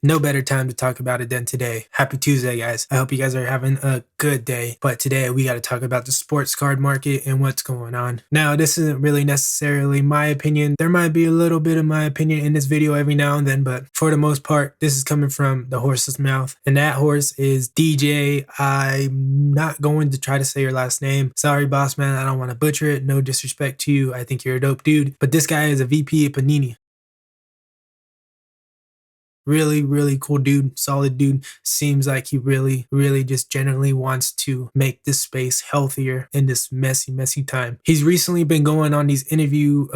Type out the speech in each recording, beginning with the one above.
No better time to talk about it than today. Happy Tuesday, guys. I hope you guys are having a good day. But today we got to talk about the sports card market and what's going on. Now, this isn't really necessarily my opinion. There might be a little bit of my opinion in this video every now and then, but for the most part, this is coming from the horse's mouth. And that horse is DJ. I'm not going to try to say your last name. Sorry, boss man. I don't want to butcher it. No disrespect to you. I think you're a dope dude. But this guy is a VP at Panini. Really cool dude, solid dude. Seems like he really just generally wants to make this space healthier in this messy time. He's recently been going on these interview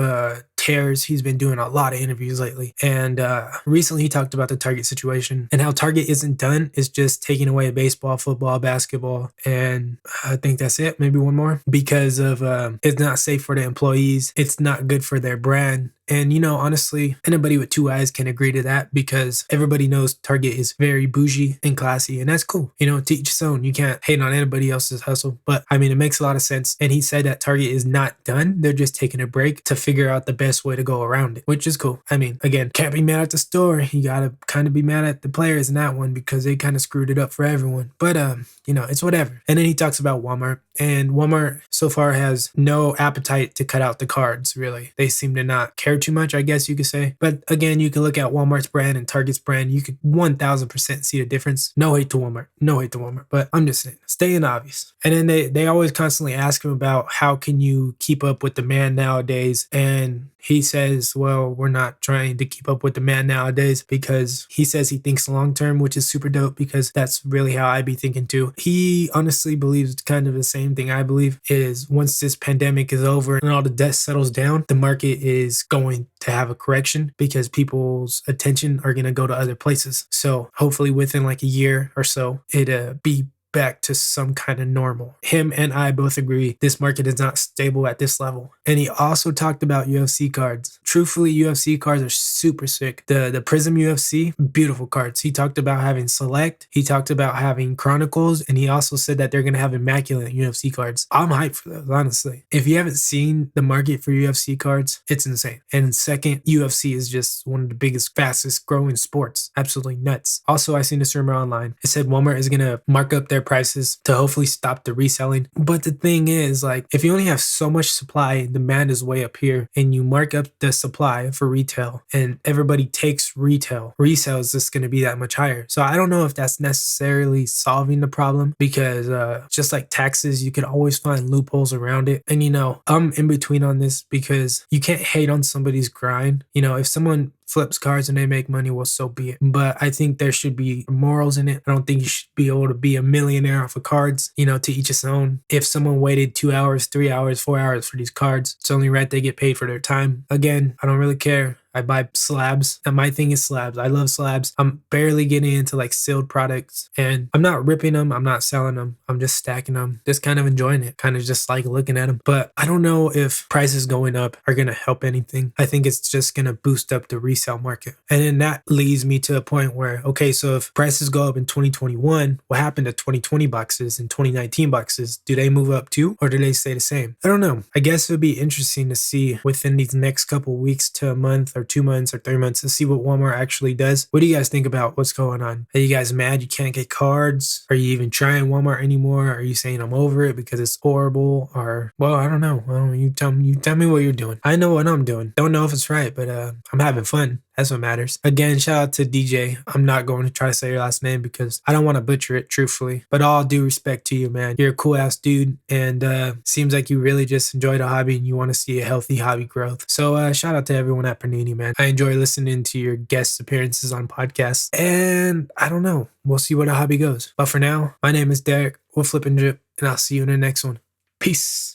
tears. He's been doing a lot of interviews lately, and recently he talked about the Target situation and how Target isn't done. It's just taking away baseball, football, basketball, and I think that's it. Maybe one more, because of it's not safe for the employees. It's not good for their brand. And, you know, honestly, anybody with two eyes can agree to that, because everybody knows Target is very bougie and classy, and that's cool. You know, to each his own. You can't hate on anybody else's hustle. But I mean, it makes a lot of sense. And he said that Target is not done. They're just taking a break to figure out the best way to go around it, which is cool. I mean, again, can't be mad at the store. You got to kind of be mad at the players in that one, because they kind of screwed it up for everyone. But, you know, it's whatever. And then he talks about Walmart. And Walmart so far has no appetite to cut out the cards, really. They seem to not care too much, I guess you could say. But again, you can look at Walmart's brand and Target's brand. You could 1000% see the difference. No hate to Walmart. No hate to Walmart. But I'm just saying, staying obvious. And then they always constantly ask him about how can you keep up with demand nowadays. And he says, well, we're not trying to keep up with demand nowadays, because he says he thinks long term, which is super dope, because that's really how I be thinking too. He honestly believes kind of the same thing I believe, is once this pandemic is over and all the dust settles down, the market is going to have a correction, because people's attention are going to go to other places. So hopefully within like a year or so, it'll be back to some kind of normal. Him and I both agree this market is not stable at this level. And he also talked about UFC cards. Truthfully, UFC cards are super sick. The Prism UFC, beautiful cards. He talked about having Select. He talked about having Chronicles. And he also said that they're going to have immaculate UFC cards. I'm hyped for those, honestly. If you haven't seen the market for UFC cards, it's insane. And second, UFC is just one of the biggest, fastest growing sports. Absolutely nuts. Also, I seen this rumor online. It said Walmart is going to mark up their prices to hopefully stop the reselling. But the thing is, like, if you only have so much supply, demand is way up here, and you mark up the supply for retail and everybody takes retail, resale is just going to be that much higher. So I don't know if that's necessarily solving the problem, because just like taxes, you can always find loopholes around it. And, you know, I'm in between on this, because you can't hate on somebody's grind. You know, if someone flips cards and they make money, well, so be it. But I think there should be morals in it. I don't think you should be able to be a millionaire off of cards, you know, to each his own. If someone waited 2 hours, 3 hours, 4 hours for these cards, it's only right they get paid for their time. Again, I don't really care. I buy slabs, and my thing is slabs. I love slabs. I'm barely getting into like sealed products, and I'm not ripping them. I'm not selling them. I'm just stacking them, just kind of enjoying it, kind of just like looking at them. But I don't know if prices going up are going to help anything. I think it's just going to boost up the resale market. And then that leads me to a point where, okay, so if prices go up in 2021, what happened to 2020 boxes and 2019 boxes? Do they move up too, or do they stay the same? I don't know. I guess it would be interesting to see within these next couple weeks to a month, or 2 months or 3 months, to see what Walmart actually does. What do you guys think about what's going on? Are you guys mad you can't get cards? Are you even trying Walmart anymore? Are you saying I'm over it because it's horrible? Or, well, I don't know. Well, you tell me what you're doing. I know what I'm doing. Don't know if it's right, but I'm having fun. That's what matters. Again, shout out to DJ. I'm not going to try to say your last name, because I don't want to butcher it, truthfully. But all due respect to you, man. You're a cool ass dude, and seems like you really just enjoy the hobby and you want to see a healthy hobby growth. So shout out to everyone at Panini, man. I enjoy listening to your guest appearances on podcasts, and I don't know. We'll see where the hobby goes. But for now, my name is Derek. We'll flip and drip, and I'll see you in the next one. Peace.